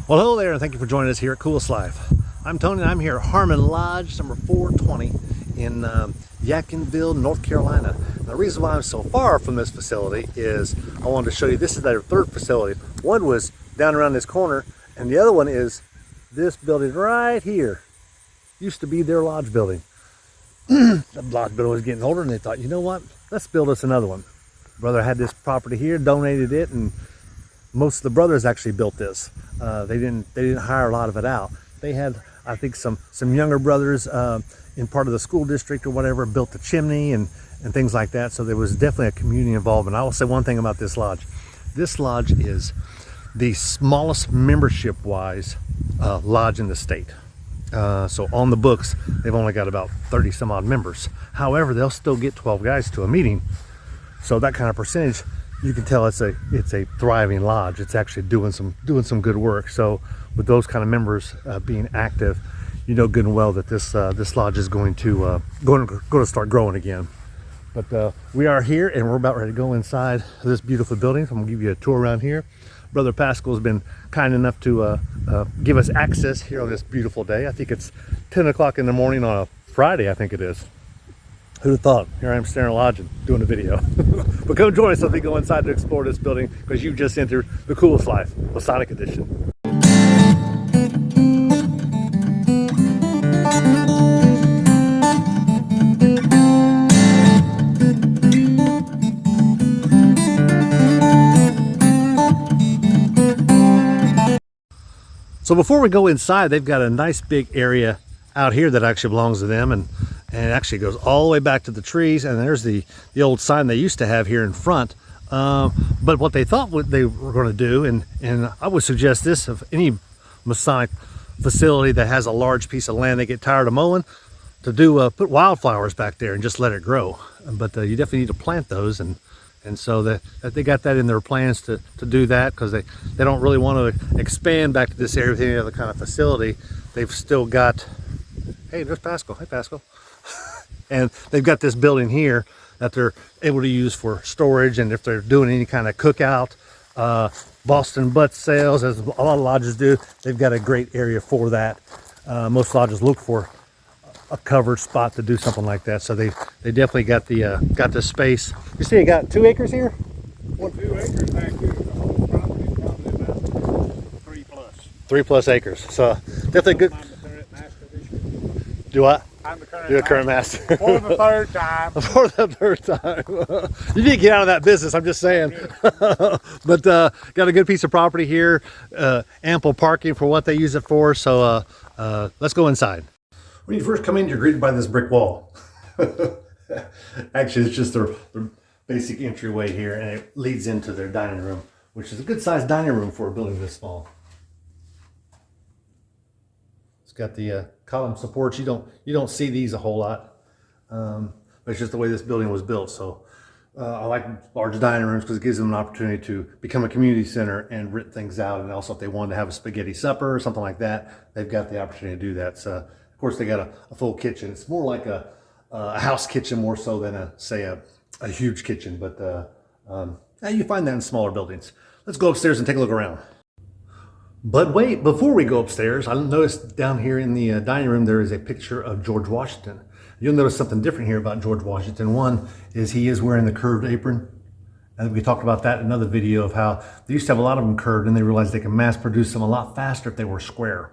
Well, hello there, and thank you for joining us here at Coolest Life. I'm Tony, and I'm here at Harmon Lodge, number 420 in Yadkinville, North Carolina. And the reason why I'm so far from this facility is I wanted to show you this is their third facility. One was down around this corner, and the other one is this building right here. Used to be their lodge building. The lodge building was getting older, and they thought, you know what? Let's build us another one. Brother had this property here, donated it, and most of the brothers actually built this. They didn't hire a lot of it out. They had, I think, some younger brothers in part of the school district or whatever built the chimney and things like that. So there was definitely a community involvement. I will say one thing about this lodge. This lodge is the smallest membership-wise lodge in the state. So on the books, they've only got about 30 some odd members. However, they'll still get 12 guys to a meeting. So that kind of percentage, you can tell it's a thriving lodge. It's actually doing some good work. So with those kind of members being active, you know good and well that this lodge is going to start growing again. But we are here, and we're about ready to go inside this beautiful building. So I'm gonna give you a tour around here. Brother Pascal has been kind enough to give us access here on this beautiful day. I think it's 10 o'clock in the morning on a Friday, I think it is. Who'd have thought? Here I am staring at a lodge and doing a video. But come join us as we go inside to explore this building, because you've just entered the Coolest Life, Masonic Edition. So before we go inside, they've got a nice big area out here that actually belongs to them, and it actually goes all the way back to the trees. And there's the old sign they used to have here in front. But what they thought they were going to do, and I would suggest this of any Masonic facility that has a large piece of land they get tired of mowing, to do put wildflowers back there and just let it grow. But you definitely need to plant those, and so that they got that in their plans to do that, because they don't really want to expand back to this area with any other kind of facility. They've still got, hey, there's Pascal. Hey, Pascal. And they've got this building here that they're able to use for storage, and if they're doing any kind of cookout, Boston butt sales, as a lot of lodges do, they've got a great area for that. Most lodges look for a covered spot to do something like that, so they definitely got the space. You see, you got 2 acres here. 2 acres back here. The whole property probably about 3 plus. 3+ acres. So definitely good. I'm the current master this year. Do what? I'm the current. You're the current master. For the third time. For the third time. You need to get out of that business, I'm just saying. But got a good piece of property here, ample parking for what they use it for. So let's go inside. When you first come in, you're greeted by this brick wall. Actually, it's just their basic entryway here, and it leads into their dining room, which is a good sized dining room for a building this small. It's got the column supports. You don't see these a whole lot, but it's just the way this building was built. So I like large dining rooms because it gives them an opportunity to become a community center and rent things out. And also, if they wanted to have a spaghetti supper or something like that, they've got the opportunity to do that. So of course, they got a full kitchen. It's more like a house kitchen more so than a huge kitchen. But you find that in smaller buildings. Let's go upstairs and take a look around. But wait, before we go upstairs, I noticed down here in the dining room there is a picture of George Washington. You'll notice something different here about George Washington. One is he is wearing the curved apron. And we talked about that in another video of how they used to have a lot of them curved, and they realized they can mass produce them a lot faster if they were square.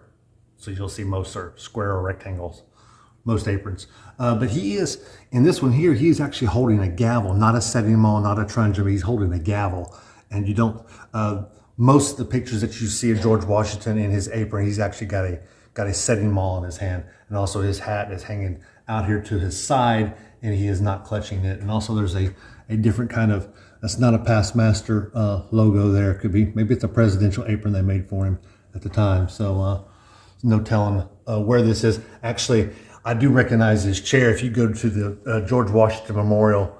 So you'll see most are square or rectangles, most aprons. But he is, in this one here, he's actually holding a gavel, not a setting maul, not a truncheon, but he's holding a gavel. And you don't, most of the pictures that you see of George Washington in his apron, he's actually got a setting maul in his hand. And also his hat is hanging out here to his side, and he is not clutching it. And also there's a different kind of, that's not a past master logo there. It could be, maybe it's a presidential apron they made for him at the time. So no telling where this is. Actually, I do recognize his chair. If you go to the George Washington Memorial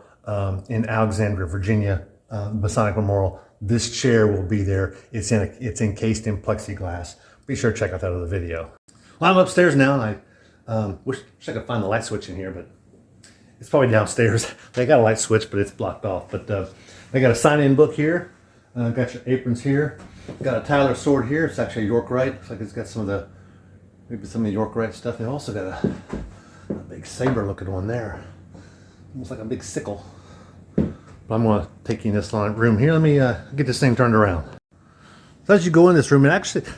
in Alexandria, Virginia, Masonic Memorial, this chair will be there. It's encased in plexiglass. Be sure to check out that other video. Well, I'm upstairs now, and I wish I could find the light switch in here, but it's probably downstairs. They got a light switch, but it's blocked off. But they got a sign-in book here. Got your aprons here. Got a Tyler sword here. It's actually a York Rite. Looks like it's got maybe some of the York Rite stuff. They also got a big saber looking one there. Almost like a big sickle. But I'm going to take you in this room here. Let me get this thing turned around. So as you go in this room, it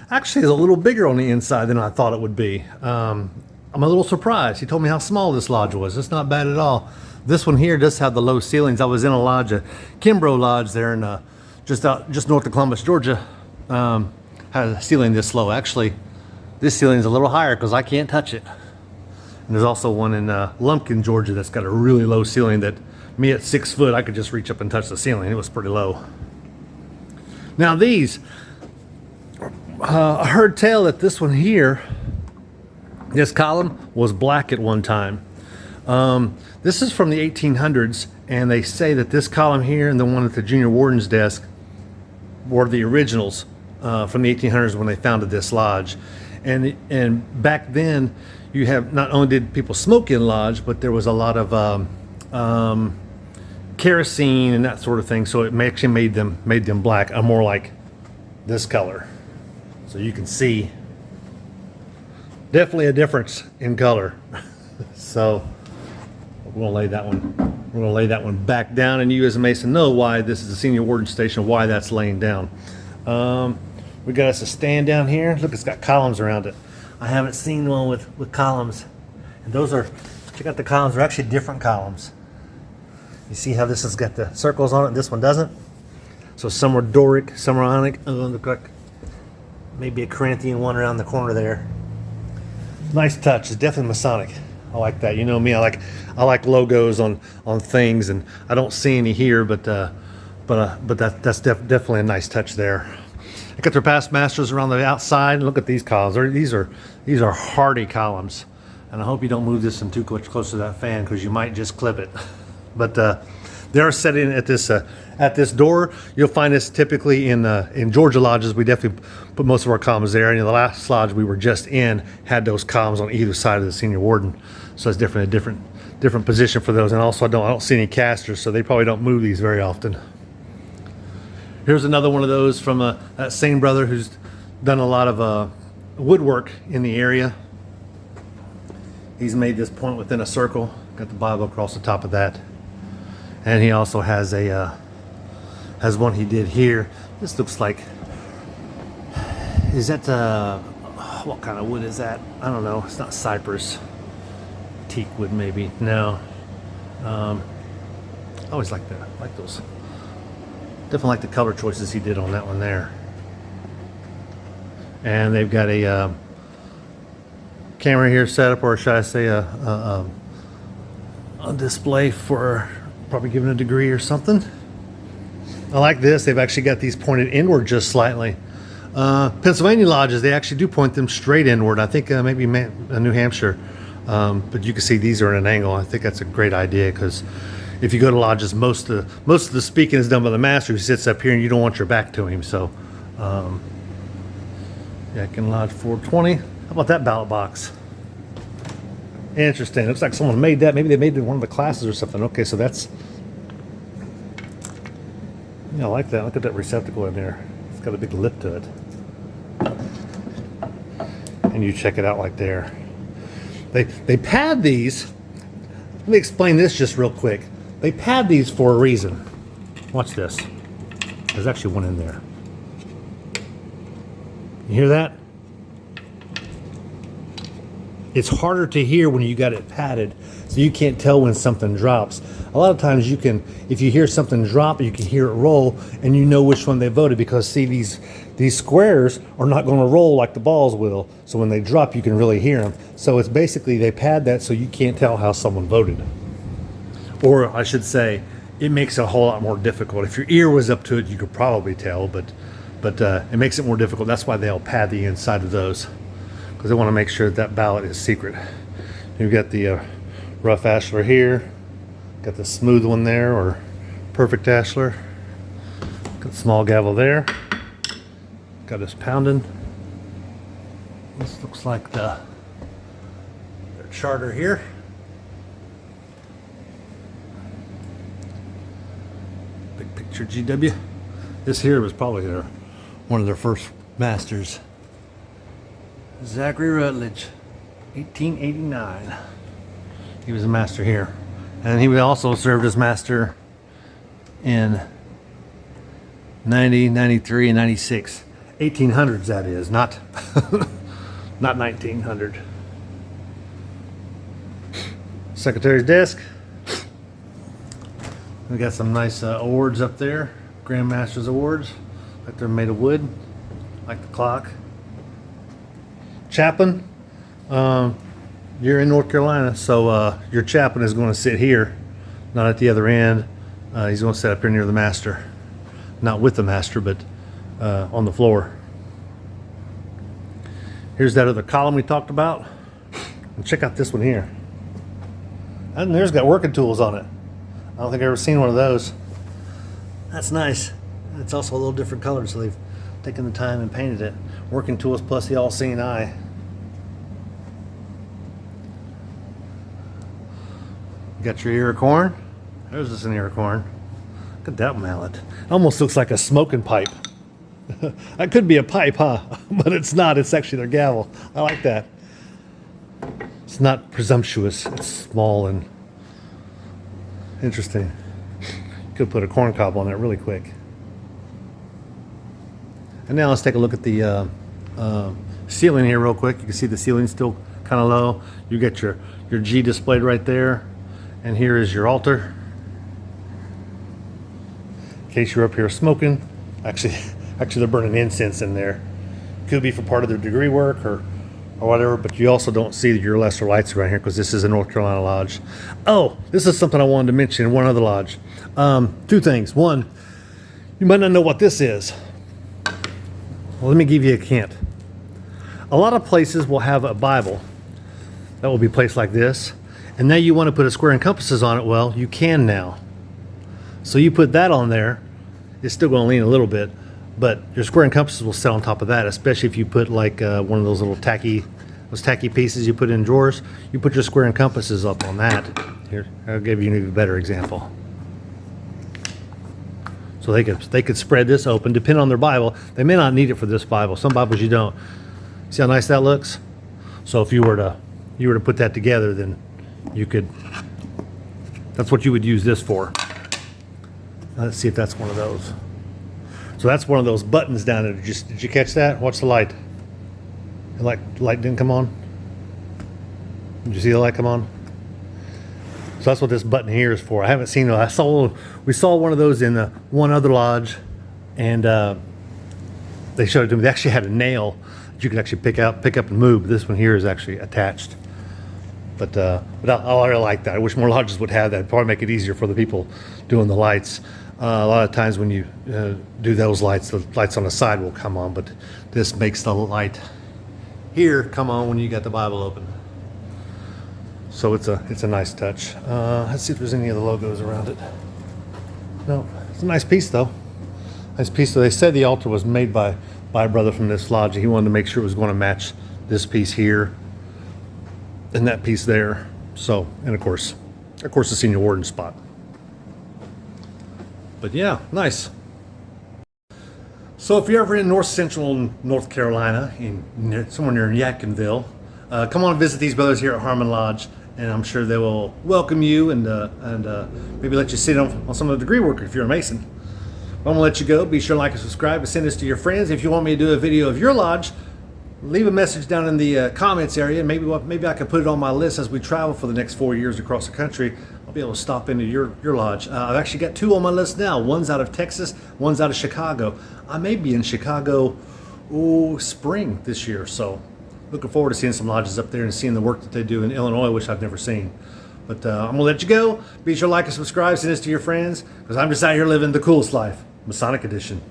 actually is a little bigger on the inside than I thought it would be. I'm a little surprised. He told me how small this lodge was. It's not bad at all. This one here does have the low ceilings. I was in a lodge, a Kimbrough Lodge there in just north of Columbus, Georgia. Had a ceiling this low. Actually, this ceiling is a little higher because I can't touch it. And there's also one in Lumpkin, Georgia that's got a really low ceiling that me at 6 foot, I could just reach up and touch the ceiling. It was pretty low. Now these, I heard tell that this one here, this column was black at one time. This is from the 1800s, and they say that this column here and the one at the junior warden's desk were the originals from the 1800s when they founded this lodge. And back then, you have not only did people smoke in lodge, but there was a lot of kerosene and that sort of thing. So it actually made them black, more like this color. So you can see definitely a difference in color. So we're gonna lay that one. We're gonna lay that one back down, and you as a Mason know why this is a senior warden station, why that's laying down. We got us a stand down here. Look, it's got columns around it. I haven't seen one with columns. And those are, check out the columns, they're actually different columns. You see how this has got the circles on it and this one doesn't? So some are Doric, some are Ionic. Look like maybe a Corinthian one around the corner there. Nice touch, it's definitely Masonic. I like that. You know me, I like logos on things, and I don't see any here, but that's definitely a nice touch there. I got their past masters around the outside. Look at these columns. These are hardy columns, and I hope you don't move this in too much close to that fan because you might just clip it. But they are set in at this door. You'll find this typically in Georgia lodges. We definitely put most of our columns there. And the last lodge we were just in had those columns on either side of the senior warden, so it's definitely a different position for those. And also I don't see any casters, so they probably don't move these very often. Here's another one of those from that same brother who's done a lot of woodwork in the area. He's made this point within a circle. Got the Bible across the top of that, and he also has has one he did here. This looks like, is that what kind of wood is that? I don't know. It's not cypress. Teak wood maybe. No. I always like that. I like those. Definitely like the color choices he did on that one there. And they've got a camera here set up, or should I say a display for probably giving a degree or something. I like this. They've actually got these pointed inward just slightly. Pennsylvania lodges, they actually do point them straight inward. I think maybe New Hampshire. But you can see these are at an angle. I think that's a great idea, because if you go to lodges, most of the speaking is done by the master, who sits up here, and you don't want your back to him. So, yeah, I can lodge 420. How about that ballot box? Interesting. Looks like someone made that. Maybe they made it in one of the classes or something. Okay, so that's, yeah, I like that. Look at that receptacle in there. It's got a big lip to it. And you check it out like there. They pad these. Let me explain this just real quick. They pad these for a reason. Watch this. There's actually one in there. You hear that? It's harder to hear when you got it padded, so you can't tell when something drops. A lot of times you can, if you hear something drop, you can hear it roll, and you know which one they voted, because see, these squares are not going to roll like the balls will, so when they drop you can really hear them. So it's basically, they pad that so you can't tell how someone voted. Or I should say, it makes it a whole lot more difficult. If your ear was up to it, you could probably tell, but it makes it more difficult. That's why they'll pad the inside of those, because they want to make sure that ballot is secret. You've got the rough ashlar here, got the smooth one there, or perfect ashlar, got the small gavel there, got this pounding. This looks like their charter here. Big picture GW. This here was probably one one of their first masters. Zachary Rutledge, 1889. He was a master here. And he also served as master in 90, 93, and 96. 1800s, that is, not, not 1900. Secretary's desk. We got some nice awards up there. Grandmaster's awards. Like they're made of wood. Like the clock. Chaplain. You're in North Carolina, so your chaplain is going to sit here, not at the other end. He's going to sit up here near the master. Not with the master, but on the floor. Here's that other column we talked about. And check out this one here. And there's got working tools on it. I don't think I've ever seen one of those. That's nice. It's also a little different color, so they've taken the time and painted it. Working tools plus the all-seeing eye. Got your ear of corn. There's just an ear of corn. Look at that mallet. It almost looks like a smoking pipe. That could be a pipe, huh? But it's not. It's actually their gavel. I like that. It's not presumptuous. It's small and interesting. Could put a corn cob on it really quick. And now let's take a look at the ceiling here real quick. You can see the ceiling's still kind of low. You get your G displayed right there. And here is your altar. In case you're up here smoking. Actually they're burning incense in there. Could be for part of their degree work or whatever, but you also don't see your lesser lights around here because this is a North Carolina lodge. Oh, this is something I wanted to mention in one other lodge. Two things. One, you might not know what this is. Well, let me give you a hint. A lot of places will have a Bible that will be placed like this, and now you want to put a square and compasses on it. Well, you can now. So you put that on there. It's still going to lean a little bit, but your square and compasses will sit on top of that, especially if you put like one of those little tacky pieces you put in drawers. You put your square and compasses up on that. Here, I'll give you an even better example. So they could spread this open, depending on their Bible. They may not need it for this Bible. Some Bibles you don't. See how nice that looks? So if you were to put that together, then you could. That's what you would use this for. Let's see if that's one of those. So that's one of those buttons down there. Did you catch that? Watch the light. The light didn't come on. Did you see the light come on? So that's what this button here is for. I haven't seen it. We saw one of those in one other lodge, and they showed it to me. They actually had a nail that you could actually pick up and move. This one here is actually attached. But I really like that. I wish more lodges would have that. It'd probably make it easier for the people doing the lights. A lot of times when you do those lights, the lights on the side will come on, but this makes the light here come on when you got the Bible open. So it's a nice touch. Let's see if there's any other logos around it. No, it's a nice piece though. Nice piece. So they said the altar was made by a brother from this lodge. He wanted to make sure it was going to match this piece here and that piece there. So, and of course the senior warden spot. But yeah, nice. So if you're ever in north central North Carolina, somewhere near Yadkinville, come on and visit these brothers here at Harmon Lodge, and I'm sure they will welcome you and maybe let you sit on some of the degree work if you're a Mason. I'm gonna let you go. Be sure to like and subscribe and send this to your friends. If you want me to do a video of your lodge, leave a message down in the comments area. Maybe I can put it on my list as we travel for the next 4 years across the country. I'll be able to stop into your lodge. I've actually got 2 on my list now. One's out of Texas, one's out of Chicago. I may be in Chicago spring this year, so looking forward to seeing some lodges up there and seeing the work that they do in Illinois, which I've never seen. But I'm gonna let you go. Be sure to like and subscribe, send this to your friends, because I'm just out here living the coolest life, Masonic edition.